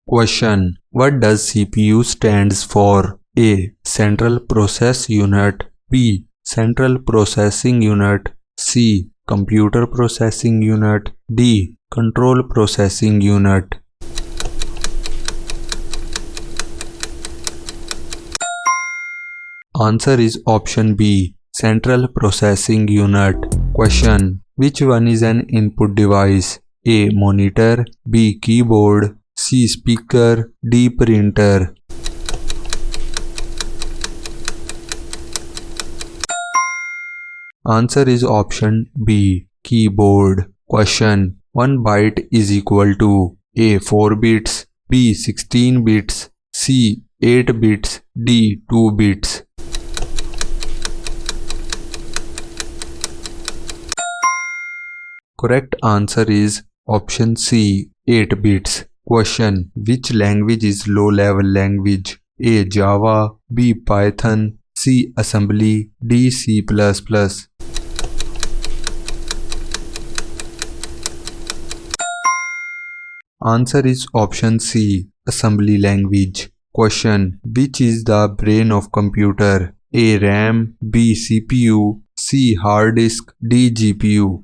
Question. What does CPU stands for? A. Central Process Unit. B. Central Processing Unit. C. Computer Processing Unit. D. Control Processing Unit. Answer is option B. Central Processing Unit. Question. Which one is an input device? A. Monitor. B. Keyboard. C. Speaker. D. Printer. Answer is option B. Keyboard. Question. 1 byte is equal to A. 4 bits. B. 16 bits. C. 8 bits. D. 2 bits. Correct answer is option C. 8 bits. Question. Which language is low-level language? A. Java. B. Python. C. Assembly. D. C++. Answer is option C. Assembly language. Question. Which is the brain of computer? A. RAM. B. CPU. C. Hard disk. D. GPU.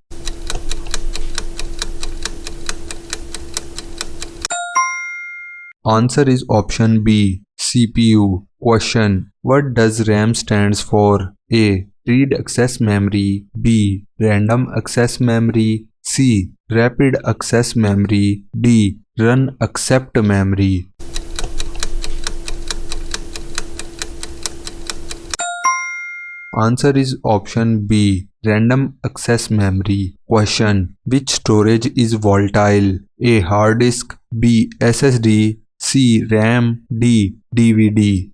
Answer is option B. CPU. Question. What does RAM stands for? A. Read access memory. B. Random access memory. C. Rapid access memory. D. Run accept memory. Answer is option B. Random access memory. Question. Which storage is volatile? A. Hard disk. B. SSD. C. RAM. D. DVD.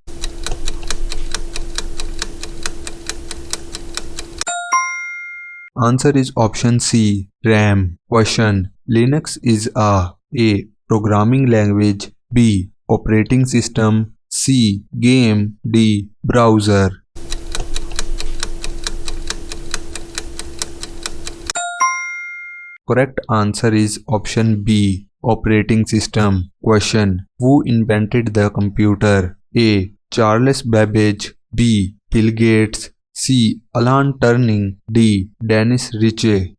Answer is option C. RAM. Question. Linux is A. Programming language. B. Operating system. C. Game. D. Browser. Correct answer is option B. Operating system. Question. Who invented the computer? A. Charles Babbage. B. Bill Gates. C. Alan Turing. D. Dennis Ritchie.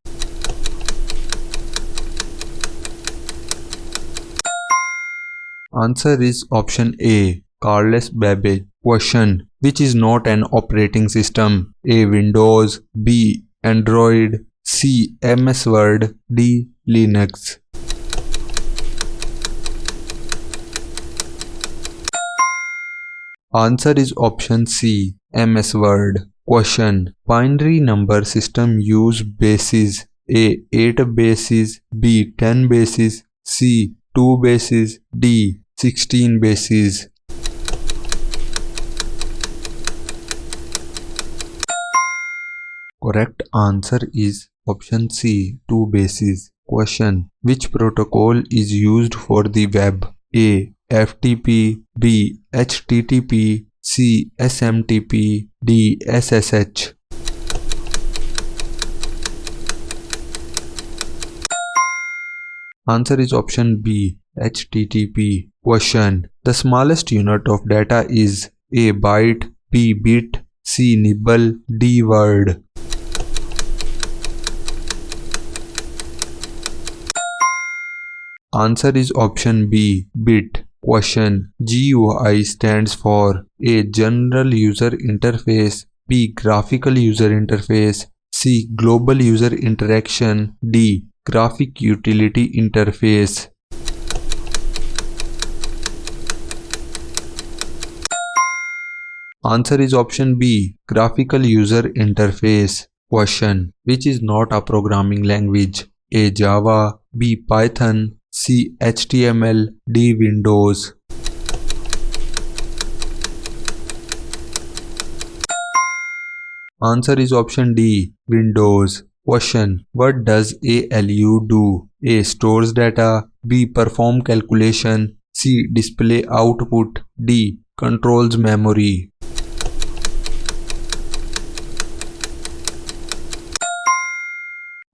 Answer is option A. Charles Babbage. Question. Which is not an operating system? A. Windows. B. Android. C. MS Word. D. Linux. Answer is option C. MS Word. Question. Binary number system use bases. A. 8 bases. B. 10 bases. C. 2 bases. D. 16 bases. Correct answer is option C. 2 bases. Question. Which protocol is used for the web? A. FTP. B. HTTP. C. SMTP. D. SSH. Answer is option B. HTTP. Question. The smallest unit of data is A. Byte. B. Bit. C. Nibble. D. Word. Answer is option B. Bit. Question. GUI stands for A. General User Interface. B. Graphical User Interface. C. Global User Interaction. D. Graphic Utility Interface. Answer is option B. Graphical User Interface. Question. Which is not a programming language? A. Java. B. Python. C. HTML. D. Windows. Answer is option D. Windows. Question. What does ALU do? A. Stores data. B. Perform calculation. C. Display output. D. Controls memory.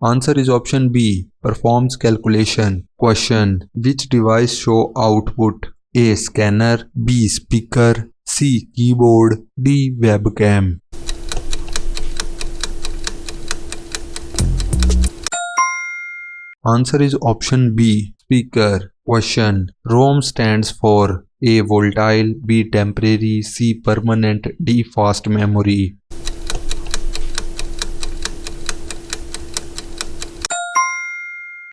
Answer is option B. Performs calculation. Question. Which device show output? A. Scanner. B. Speaker. C. Keyboard. D. Webcam. Answer is option B. Speaker. Question. ROM stands for A. Volatile. B. Temporary. C. Permanent. D. Fast memory.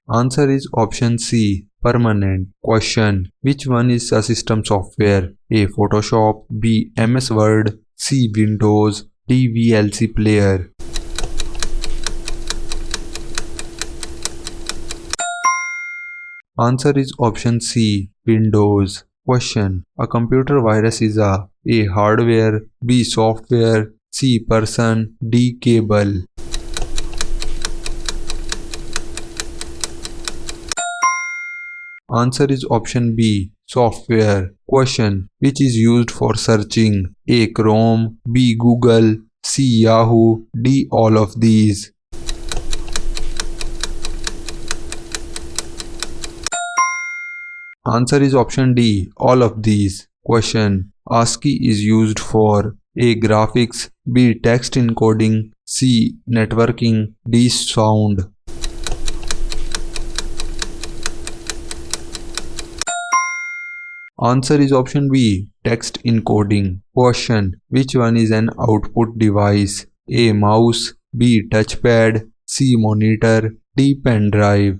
Answer is option C. Permanent. Question. Which one is a system software? A. Photoshop. B. MS Word. C. Windows. D. VLC player. Answer is option C. Windows. Question. A computer virus is A. Hardware. B. Software. C. Person. D. Cable. Answer is option B. Software. Question. Which is used for searching? A. Chrome. B. Google. C. Yahoo. D. All of these. Answer is option D. All of these. Question. ASCII is used for A. Graphics. B. Text encoding. C. Networking. D. Sound. Answer is option B. Text encoding. Question. Which one is an output device? A. Mouse. B. Touchpad. C. Monitor. D. Pen drive.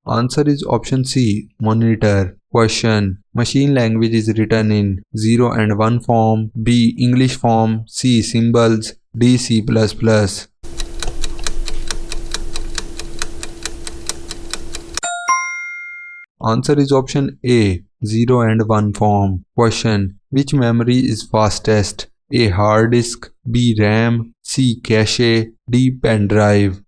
Answer is option C. Monitor. Question. Machine language is written in 0 and 1 form. B. English form. C. Symbols. D. C++. Answer is option A. 0 and 1 form. Question. Which memory is fastest? A. Hard disk. B. RAM. C. Cache. D. Pen drive.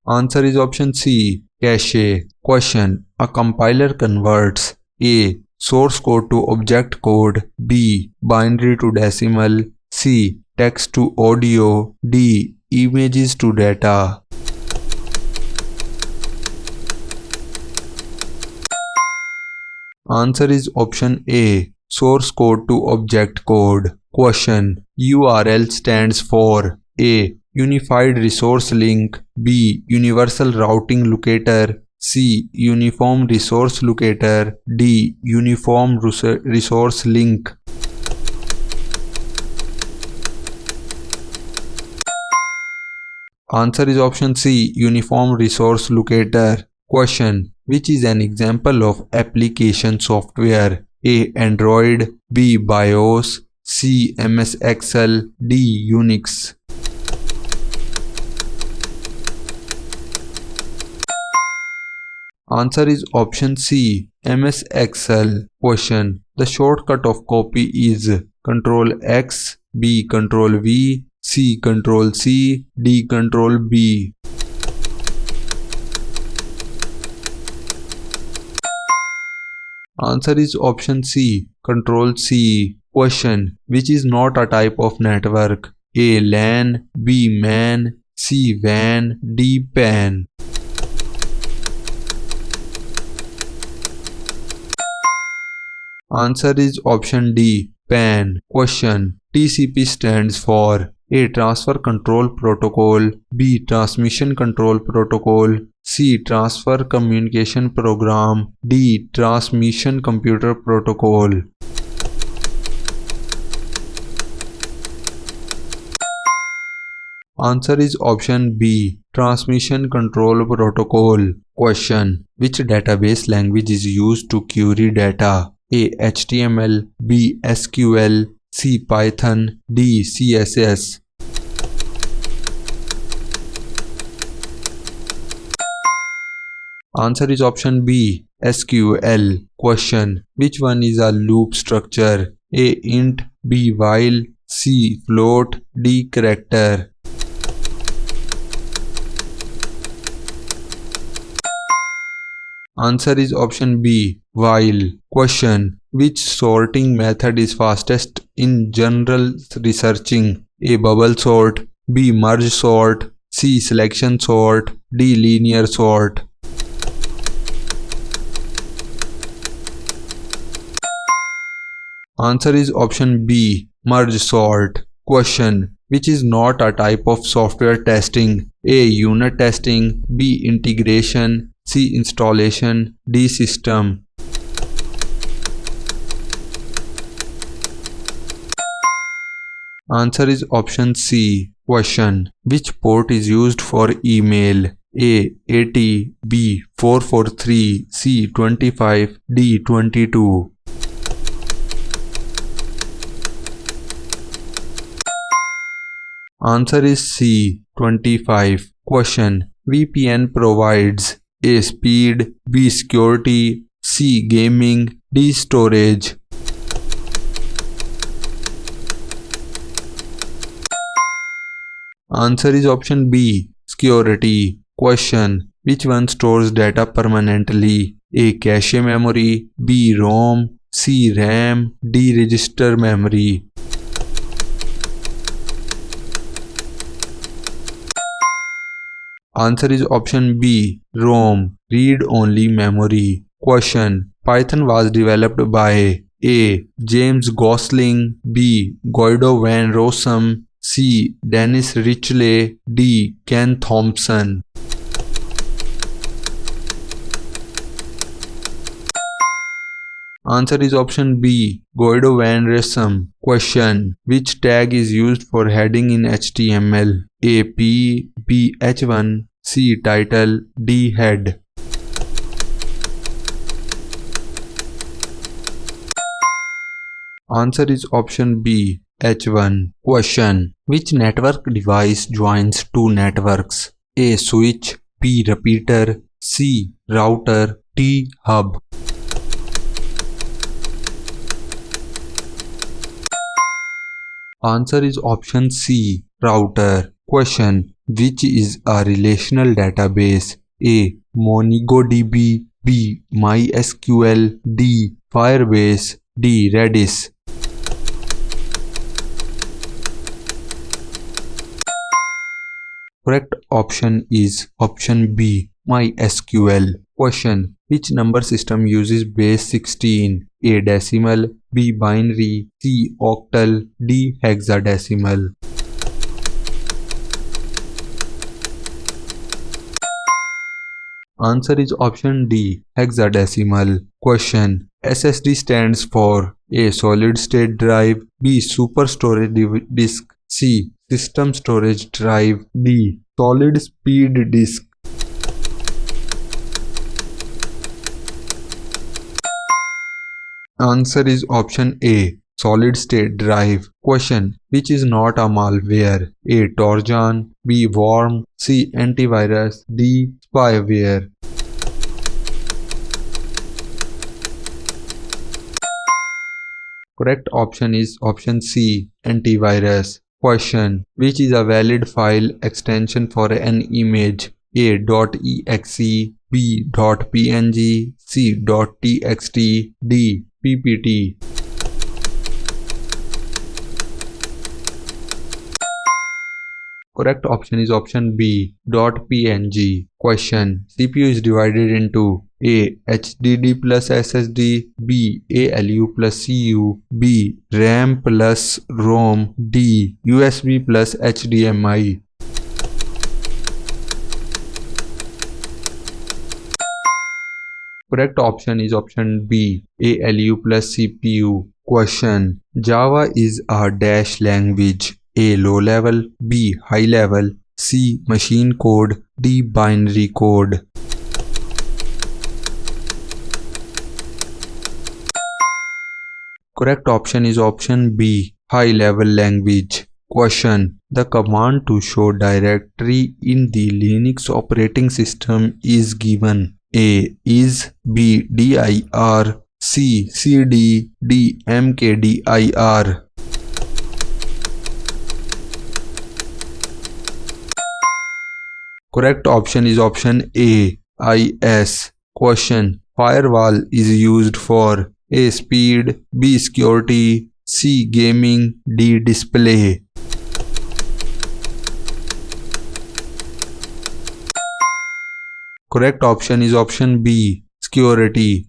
Answer is option C. Cache. Question. A compiler converts A. Source code to object code. B. Binary to decimal. C. Text to audio. D. Images to data. Answer is option A. Source code to object code. Question. URL stands for A. Unified Resource Link. B. Universal Routing Locator. C. Uniform Resource Locator. D. Uniform Resource Link. Answer is option C. Uniform Resource Locator. Question. Which is an example of application software? A. Android. B. BIOS. C. MS Excel. D. Unix. Answer is option C. MS Excel. Question. The shortcut of copy is Ctrl X. B. Ctrl V. C. Ctrl C. D. Ctrl B. Answer is option C. Ctrl C. Question. Which is not a type of network? A. LAN. B. MAN. C. WAN. D. PAN. Answer is option D. PAN. Question. TCP stands for A. Transfer Control Protocol. B. Transmission Control Protocol. C. Transfer Communication Program. D. Transmission Computer Protocol. Answer is option B. Transmission Control Protocol. Question. Which database language is used to query data? A. HTML. B. SQL. C. Python. D. CSS. Answer is option B. SQL. Question. Which one is a loop structure? A. Int. B. While. C. Float. D. Character. Answer is option B. while. Question. Which sorting method is fastest in general researching? A. Bubble sort. B. Merge sort. C. Selection sort. D. Linear sort. Answer is option B. Merge sort. Question. Which is not a type of software testing? A. Unit testing. B. Integration. C. Installation. D. System. Answer is option C. Question. Which port is used for email? A. 80. B. 443. C. 25. D. 22. Answer is C. 25. Question. VPN provides A. Speed. B. Security. C. Gaming. D. Storage. Answer is option B. Security. Question. Which one stores data permanently? A. Cache memory. B. ROM. C. RAM. D. Register memory. Answer is option B. ROM. Read-only memory. Question. Python was developed by A. James Gosling. B. Guido van Rossum. C. Dennis Ritchie. D. Ken Thompson. Answer is option B. Guido van Rossum. Question. Which tag is used for heading in HTML? A. P. B. H1. C. Title. D. Head. Answer is option B. H1. Question. Which network device joins two networks? A. Switch. B. Repeater. C. Router. D. Hub. Answer is option C. Router. Question. Which is a relational database? A. MongoDB. B. MySQL. D. Firebase. D. Redis. Correct option is option B. MySQL. Question. Which number system uses base 16? A. Decimal. B. Binary. C. Octal. D. Hexadecimal. Answer is option D. Hexadecimal. Question. SSD stands for A. Solid state drive. B. Super storage disk. C. System storage drive. D. Solid speed disk. Answer is option A. Solid state drive. Question. Which is not a malware? A. Trojan. B. Worm. C. Antivirus. D. Spyware. Correct option is option C. Antivirus. Question. Which is a valid file extension for an image? A. .exe. B. .png. C. .txt. D. PPT. Correct option is option B. .png. Question. CPU is divided into A. HDD plus SSD. B. ALU plus CU. B. RAM plus ROM. D. USB plus HDMI. Correct option is option B. ALU plus CPU. Question. Java is a dash language. A. Low level. B. High level. C. Machine code. D. Binary code. Correct option is option B. High level language. Question. The command to show directory in the Linux operating system is given. A. Is. B. dir. C. cd. D. mkdir. Correct option is option A. is. Question. firewall is used for A. Speed, B. Security, C. Gaming, D. Display. Correct option is option B. Security.